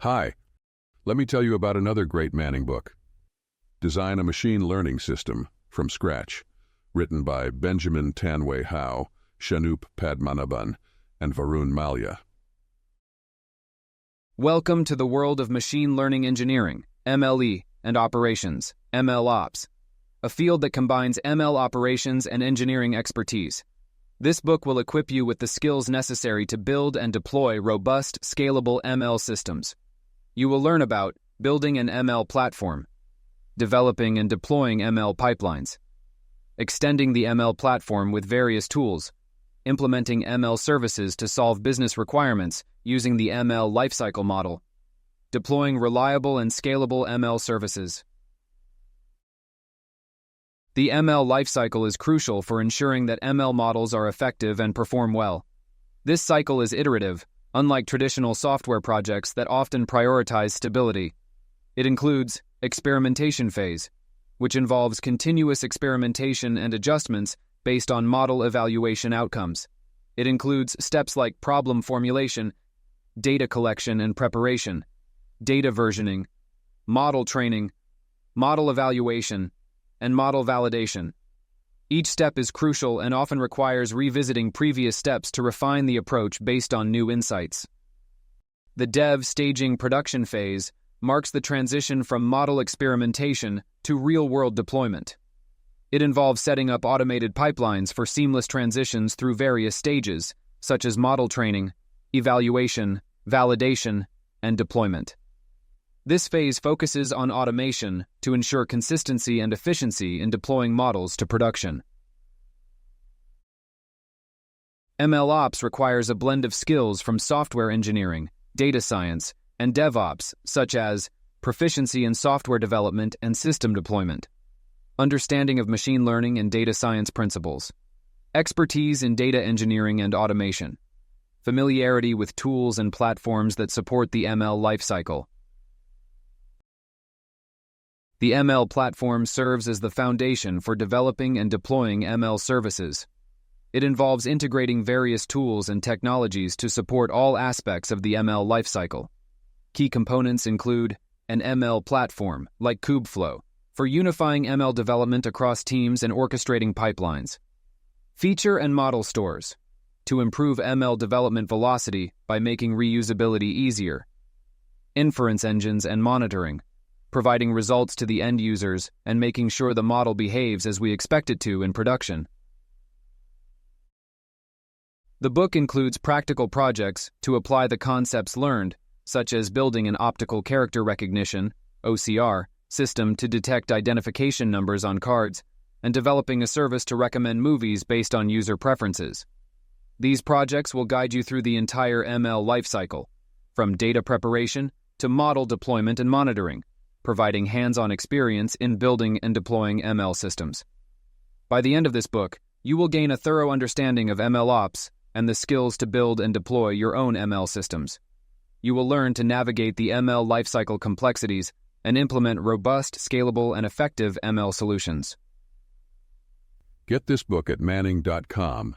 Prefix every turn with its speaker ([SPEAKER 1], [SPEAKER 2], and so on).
[SPEAKER 1] Hi, let me tell you about another great Manning book, Design a Machine Learning System from Scratch, written by Benjamin Tanway Howe, Shanup Padmanabhan, and Varun Malya.
[SPEAKER 2] Welcome to the world of machine learning engineering, MLE, and operations, MLOps, a field that combines ML operations and engineering expertise. This book will equip you with the skills necessary to build and deploy robust, scalable ML systems. You will learn about building an ML platform, developing and deploying ML pipelines, extending the ML platform with various tools, implementing ML services to solve business requirements using the ML lifecycle model, deploying reliable and scalable ML services. The ML lifecycle is crucial for ensuring that ML models are effective and perform well. This cycle is iterative, unlike traditional software projects that often prioritize stability. It includes experimentation phase, which involves continuous experimentation and adjustments based on model evaluation outcomes. It includes steps like problem formulation, data collection and preparation, data versioning, model training, model evaluation, and model validation. Each step is crucial and often requires revisiting previous steps to refine the approach based on new insights. The dev, staging, production phase marks the transition from model experimentation to real-world deployment. It involves setting up automated pipelines for seamless transitions through various stages, such as model training, evaluation, validation, and deployment. This phase focuses on automation to ensure consistency and efficiency in deploying models to production. MLOps requires a blend of skills from software engineering, data science, and DevOps, such as proficiency in software development and system deployment, understanding of machine learning and data science principles, expertise in data engineering and automation, familiarity with tools and platforms that support the ML lifecycle. The ML platform serves as the foundation for developing and deploying ML services. It involves integrating various tools and technologies to support all aspects of the ML lifecycle. Key components include an ML platform, like Kubeflow, for unifying ML development across teams and orchestrating pipelines. Feature and model stores, to improve ML development velocity by making reusability easier. Inference engines and monitoring, providing results to the end users and making sure the model behaves as we expect it to in production. The book includes practical projects to apply the concepts learned, such as building an optical character recognition (OCR) system to detect identification numbers on cards, and developing a service to recommend movies based on user preferences. These projects will guide you through the entire ML lifecycle, from data preparation to model deployment and monitoring, providing hands-on experience in building and deploying ML systems. By the end of this book, you will gain a thorough understanding of MLOps and the skills to build and deploy your own ML systems. You will learn to navigate the ML lifecycle complexities and implement robust, scalable, and effective ML solutions.
[SPEAKER 1] Get this book at manning.com